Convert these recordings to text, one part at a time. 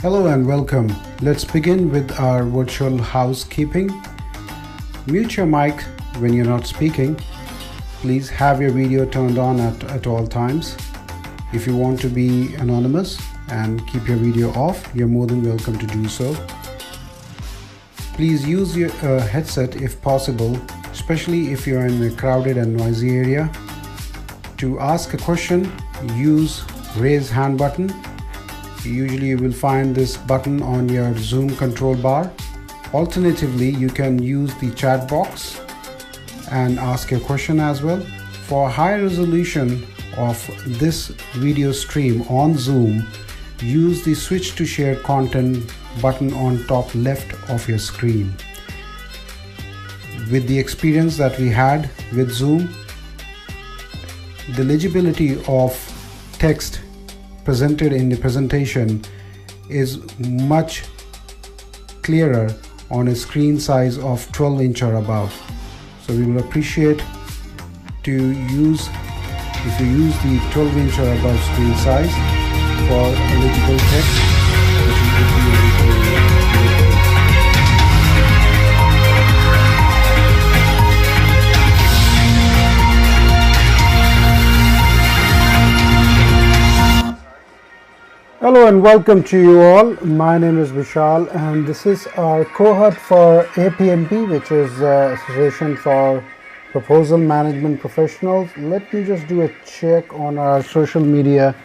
Hello and welcome. Let's begin with our virtual housekeeping. Mute your mic when you're not speaking. Please have your video turned on at all times. If you want to be anonymous and keep your video off, you're more than welcome to do so. Please use your headset if possible, especially if you're in a crowded and noisy area. To ask a question, use raise hand button. Usually you will find this button on your Zoom control bar. Alternatively, you can use the chat box and ask your question as well. For high resolution of this video stream on Zoom, use the switch to share content button on top left of your screen. With the experience that we had with Zoom, the legibility of text presented in the presentation is much clearer on a screen size of 12-inch or above. So we will appreciate if you use the 12-inch or above screen size for legible text, which will be able to. Hello and welcome to you all. My name is Vishal and this is our cohort for APMP, which is Association for Proposal Management Professionals. Let me just do a check on our social media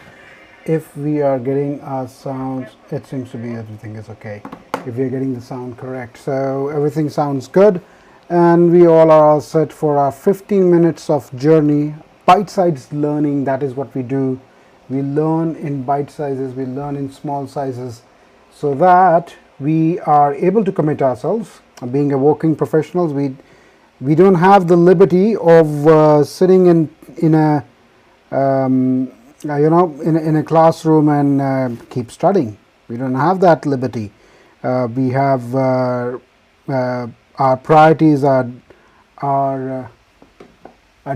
if we are getting our sounds. It seems to be everything is okay. If we are getting the sound correct. So everything sounds good and we all are all set for our 15 minutes of journey. Bite-sized learning, that is what we do. We learn in bite sizes, we learn in small sizes so that we are able to commit ourselves. Being a working professionals, we don't have the liberty of sitting in a in a classroom and keep studying. We don't have that liberty. We have our priorities are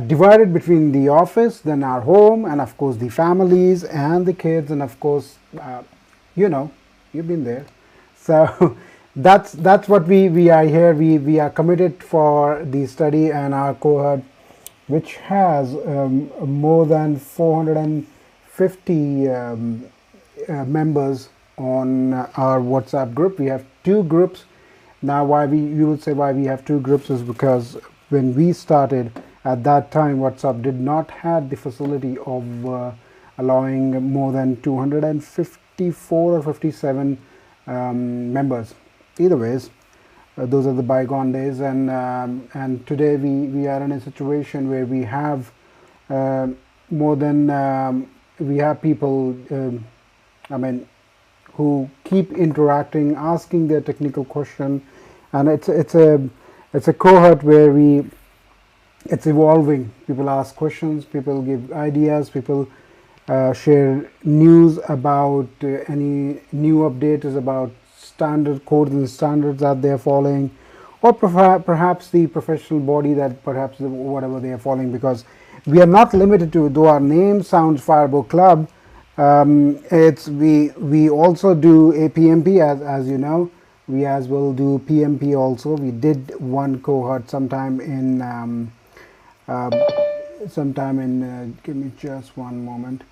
divided between the office, then our home, and of course the families and the kids, and of course you've been there. So that's what we are here. We are committed for the study and our cohort, which has more than 450 members on our WhatsApp group. We have two groups now. You would say why we have two groups is because when we started at that time, WhatsApp did not have the facility of allowing more than 254 or 57 members. Either ways, those are the bygone days, and today we are in a situation where we have more than we have people. Who keep interacting, asking their technical question, and it's a cohort where it's evolving. People ask questions, people give ideas, people share news about any new updates about standard codes and standards that they are following, or perhaps the professional body that perhaps whatever they are following, because we are not limited to, though our name sounds Firebook Club, we also do APMP as you know. We as well do PMP also. We did one cohort sometime in give me just one moment,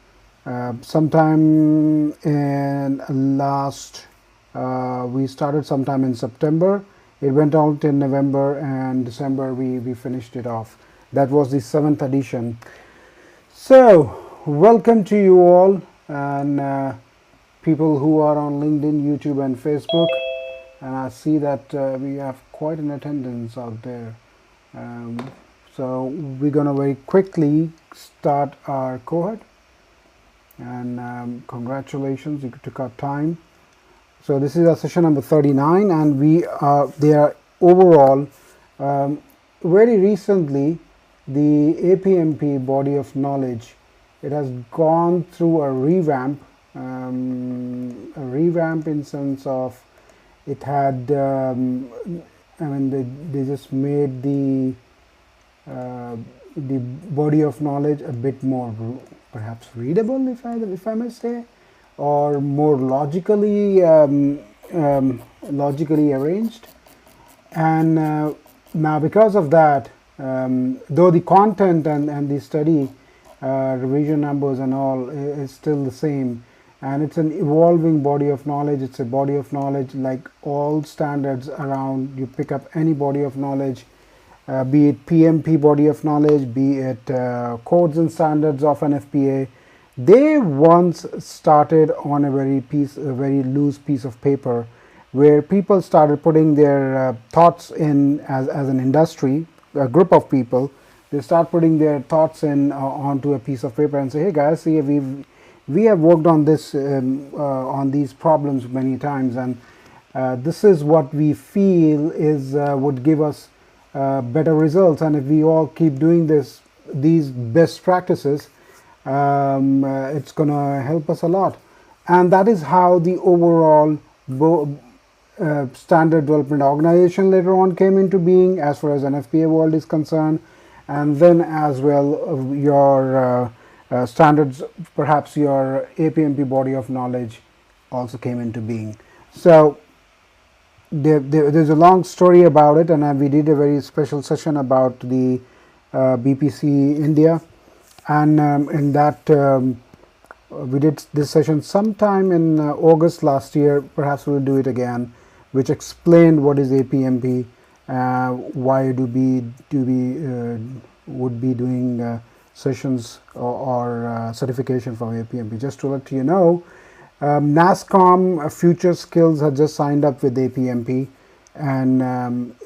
sometime in last we started sometime in September. It went out in November and December we finished it off. That was the 7th edition. So welcome to you all, and people who are on LinkedIn, YouTube and Facebook, and I see that we have quite an attendance out there. So we're going to very quickly start our cohort, and congratulations, you took our time. So this is our session number 39, and they are overall very recently the APMP body of knowledge. It has gone through a revamp in sense of it had they just made the body of knowledge a bit more perhaps readable, if I may say, or more logically arranged. And now because of that, though the content and the study revision numbers and all is still the same, and it's an evolving body of knowledge. It's a body of knowledge like all standards around. You pick up any body of knowledge, be it PMP body of knowledge, be it codes and standards of an FPA. They once started on a very loose piece of paper, where people started putting their thoughts in as an industry, a group of people. They start putting their thoughts in onto a piece of paper and say, hey guys, see, we have worked on this on these problems many times, and this is what we feel is would give us better results, and if we all keep doing these best practices, it's gonna help us a lot. And that is how the overall standard development organization later on came into being, as far as an FPA world is concerned. And then as well your standards, perhaps your APMP body of knowledge also came into being. So there's a long story about it, and we did a very special session about the BPC India, and in that we did this session sometime in August last year. Perhaps we'll do it again, which explained what is APMP, why would be doing sessions or certification for APMP. Just to let you know, NASSCOM Future Skills has just signed up with APMP, and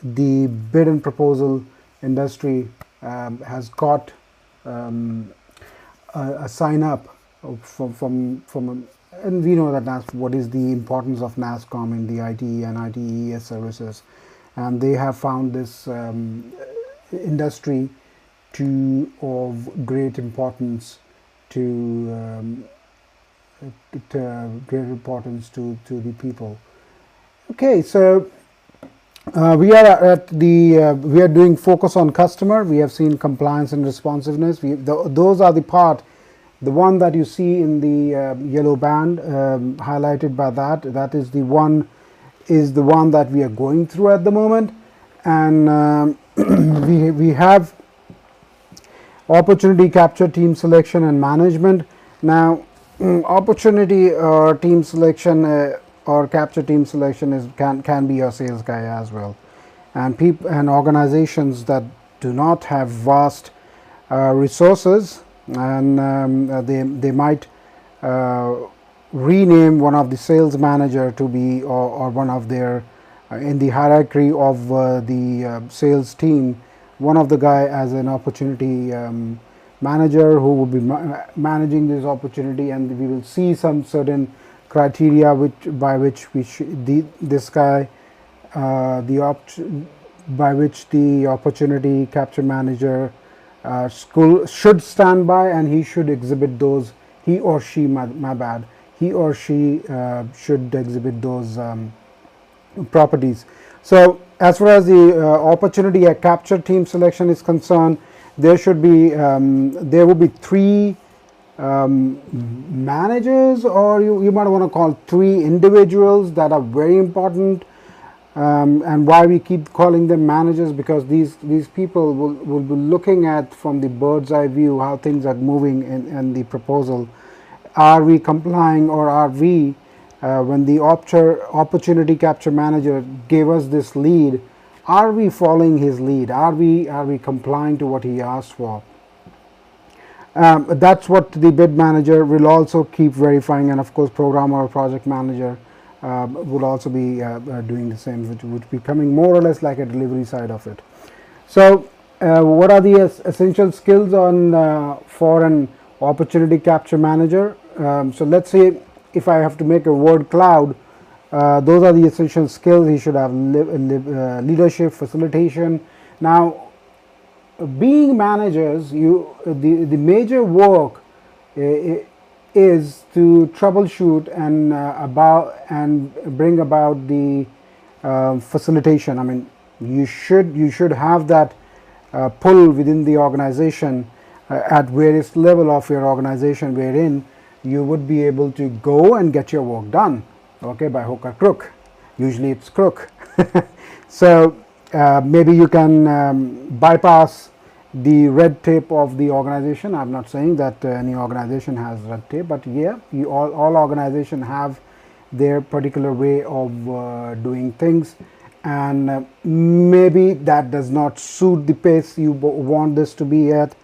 the bid and proposal industry has got a sign up from and we know that what is the importance of NASSCOM in the ITE and ITES services, and they have found this industry of great importance to the people. Okay, so we are doing focus on customer. We have seen compliance and responsiveness. Those are the one that you see in the yellow band highlighted by that is the one that we are going through at the moment. And we have opportunity capture, team selection and management. Now opportunity or team selection or capture team selection can be your sales guy as well, and organizations that do not have vast resources, and they might rename one of the sales manager to be or one of their in the hierarchy of the sales team, one of the guy as an opportunity manager who will be managing this opportunity, and we will see some certain criteria by which this guy by which the opportunity capture manager should stand by, and he should exhibit those, he or she should exhibit those properties. So as far as the opportunity capture team selection is concerned, there will be three managers, or you might want to call three individuals that are very important. And why we keep calling them managers, because these people will be looking at from the bird's eye view how things are moving in the proposal. Are we complying, or are we when the opportunity capture manager gave us this lead, are we following his lead? Are we complying to what he asked for? That's what the bid manager will also keep verifying, and of course programmer or project manager would also be doing the same, which would be coming more or less like a delivery side of it. So what are the essential skills for an opportunity capture manager? So let's say if I have to make a word cloud, those are the essential skills. He should have leadership, facilitation. Now being managers, the major work is to troubleshoot and bring about the facilitation. I mean, you should have that pull within the organization at various level of your organization wherein you would be able to go and get your work done, okay, by hook or crook. Usually it's crook. So maybe you can bypass the red tape of the organization. I'm not saying that any organization has red tape, but yeah, all organizations have their particular way of doing things, and maybe that does not suit the pace you want this to be at,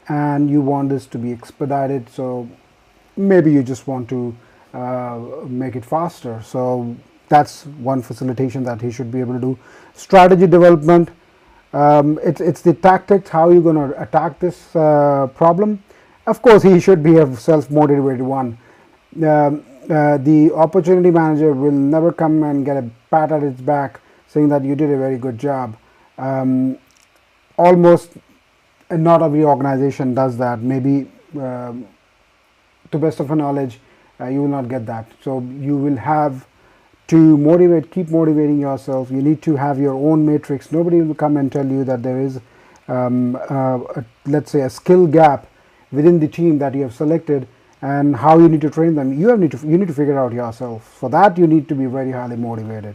and you want this to be expedited. So maybe you just want to make it faster. So that's one facilitation that he should be able to do. Strategy development, it's the tactics, how you're going to attack this problem. Of course, he should be a self-motivated one. The opportunity manager will never come and get a pat at its back saying that you did a very good job. Almost not every organization does that. Maybe to best of your knowledge, you will not get that. So you will have to motivate, keep motivating yourself. You need to have your own matrix. Nobody will come and tell you that there is, let's say, a skill gap within the team that you have selected, and how you need to train them. You need to figure out yourself. For that, you need to be very highly motivated.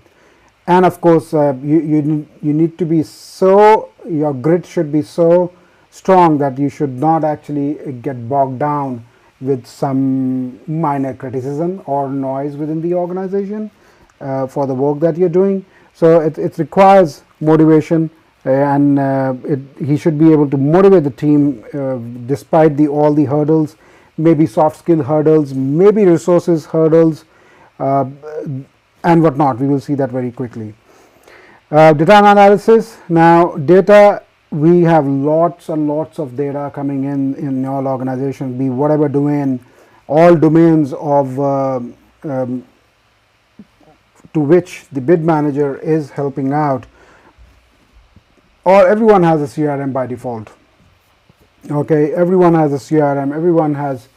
And of course, you need to be so, your grit should be so strong that you should not actually get bogged down with some minor criticism or noise within the organization for the work that you're doing. So it requires motivation, and he should be able to motivate the team despite all the hurdles, maybe soft skill hurdles, maybe resources hurdles, and whatnot. We will see that very quickly. Data analysis. Now, data, we have lots and lots of data coming in all organizations, be whatever domain, all domains of to which the bid manager is helping out, or everyone has a CRM by default. Okay, everyone has a CRM, everyone has a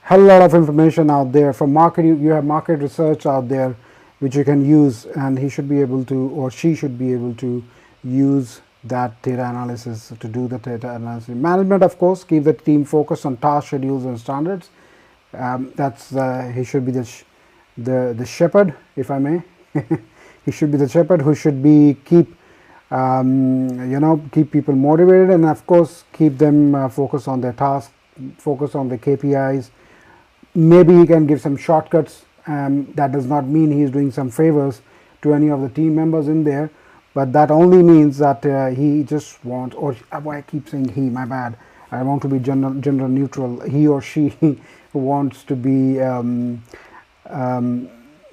hell lot of information out there. From market, you have market research out there which you can use, and he should be able to, or she should be able to use that data analysis to do the data analysis. Management, of course, keep the team focused on task schedules and standards. That's he should be the shepherd, if I may. He should be the shepherd who should be keep people motivated, and of course keep them focused on their task, focus on the KPIs. Maybe he can give some shortcuts. That does not mean he is doing some favors to any of the team members in there, but that only means that he just wants, or I keep saying he, my bad, I want to be gender neutral, he or she wants to be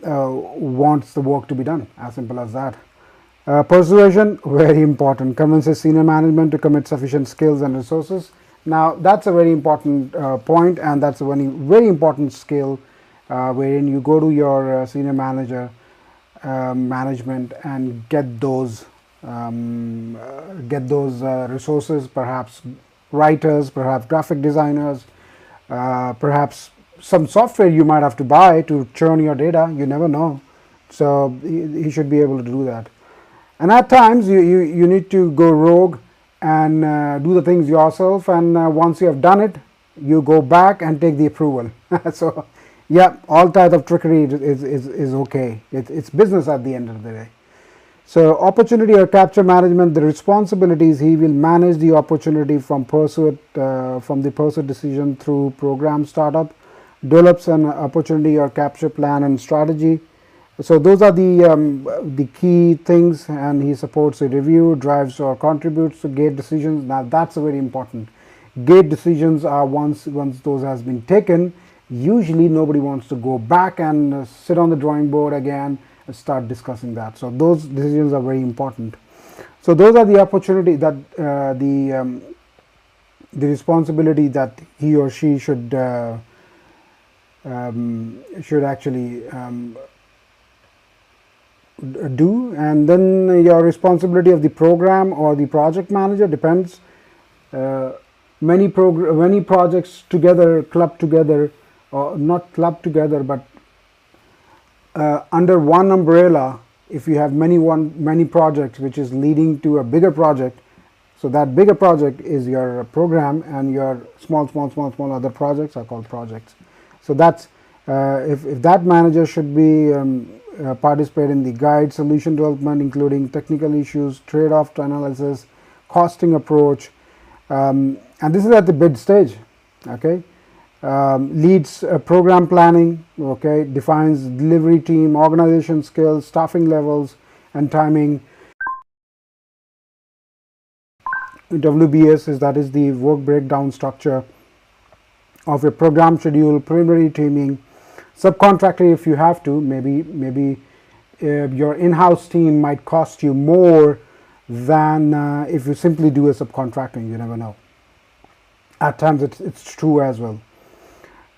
wants the work to be done, as simple as that. Persuasion, very important. Convinces senior management to commit sufficient skills and resources. Now that's a very important point, and that's a very important skill, wherein you go to your senior manager management and get those resources, perhaps writers, perhaps graphic designers, perhaps some software you might have to buy to churn your data. You never know. So he should be able to do that. And at times you need to go rogue and do the things yourself, and once you have done it, you go back and take the approval. So yeah, all types of trickery is okay. It's business at the end of the day. So opportunity or capture management, the responsibilities, he will manage the opportunity from the pursuit decision through program startup, develops an opportunity or capture plan and strategy. So those are the key things, and he supports a review, drives or contributes to gate decisions. Now that's very important. Gate decisions are once those has been taken, usually nobody wants to go back and sit on the drawing board again and start discussing that. So those decisions are very important. So those are the opportunity that the responsibility that he or she should actually do. And then your responsibility of the program or the project manager depends. Many projects together, club together, or not club together, but under one umbrella. If you have many projects which is leading to a bigger project, so that bigger project is your program, and your small other projects are called projects. So that's if that manager should be participate in the guide solution development, including technical issues, trade-off analysis, costing approach, and this is at the bid stage. Okay, leads program planning. Okay, defines delivery team, organization skills, staffing levels, and timing. WBS is the work breakdown structure of a program schedule, preliminary teaming, subcontractor if you have to. Maybe your in-house team might cost you more than if you simply do a subcontracting. You never know. At times it's true as well,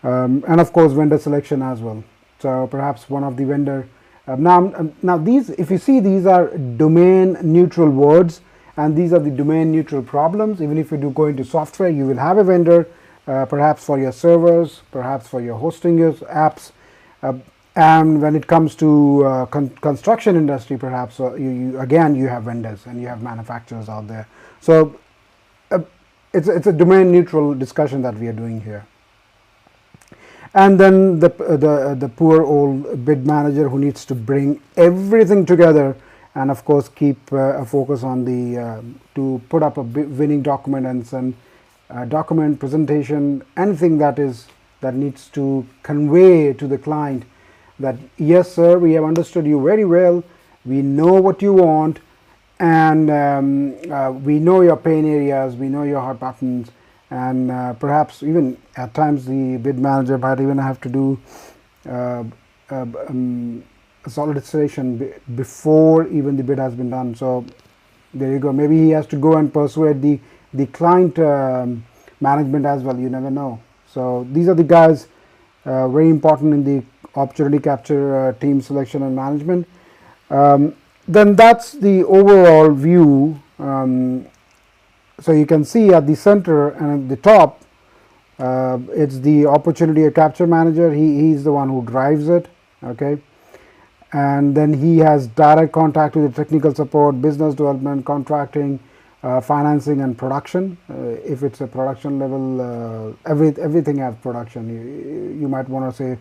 and of course vendor selection as well. So perhaps one of the vendor now these, if you see, these are domain neutral words, and these are the domain neutral problems. Even if you do go into software, you will have a vendor, perhaps for your servers, perhaps for your hosting your apps, and when it comes to construction industry, perhaps you again you have vendors and you have manufacturers out there. So it's a domain neutral discussion that we are doing here. And then the poor old bid manager who needs to bring everything together, and of course keep a focus on the to put up a winning document and send document, presentation, anything that needs to convey to the client that yes sir, we have understood you very well, we know what you want, and we know your pain areas, we know your hot buttons, and perhaps even at times the bid manager might even have to do solicitation before even the bid has been done. So there you go. Maybe he has to go and persuade the client management as well. You never know. So these are the guys very important in the opportunity capture, team selection and management. Then that's the overall view. So you can see at the center and at the top, it's the opportunity capture manager. He's the one who drives it. Okay. And then he has direct contact with the technical support, business development, contracting, financing and production. If it's a production level, everything has production. You might want to say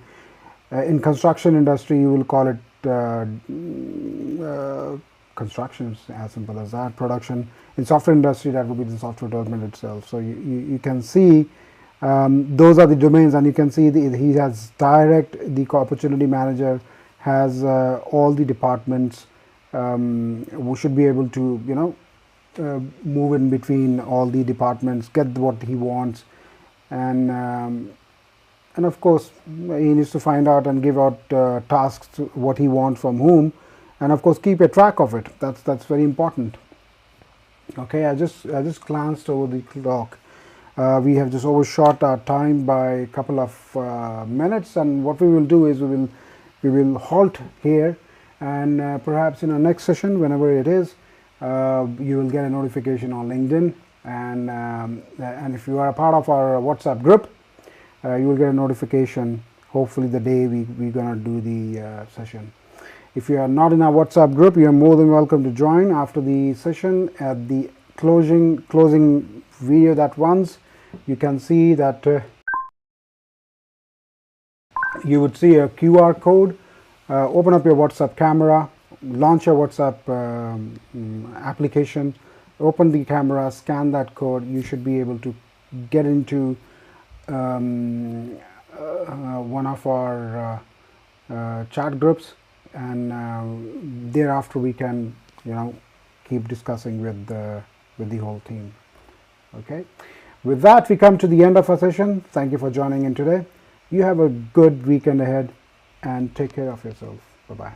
in construction industry you will call it construction, is as simple as that. Production in software industry, that would be the software development itself. So you can see those are the domains, and you can see he has direct, the opportunity manager has all the departments who should be able to move in between all the departments, get what he wants, and of course he needs to find out and give out tasks to what he wants from whom, and of course keep a track of it. That's very important. Okay, I just glanced over the clock. We have just overshot our time by a couple of minutes, and what we will do is we will halt here, and perhaps in our next session, whenever it is, you will get a notification on LinkedIn, and if you are a part of our WhatsApp group, you will get a notification hopefully the day we're gonna do the session. If you are not in our WhatsApp group, you are more than welcome to join after the session. At the closing video that runs, you can see that you would see a QR code. Open up your WhatsApp camera, launch your WhatsApp application, open the camera, scan that code. You should be able to get into one of our chat groups, and thereafter we can keep discussing with the whole team. Okay, with that we come to the end of our session. Thank you for joining in today. You have a good weekend ahead, and take care of yourself. Bye bye.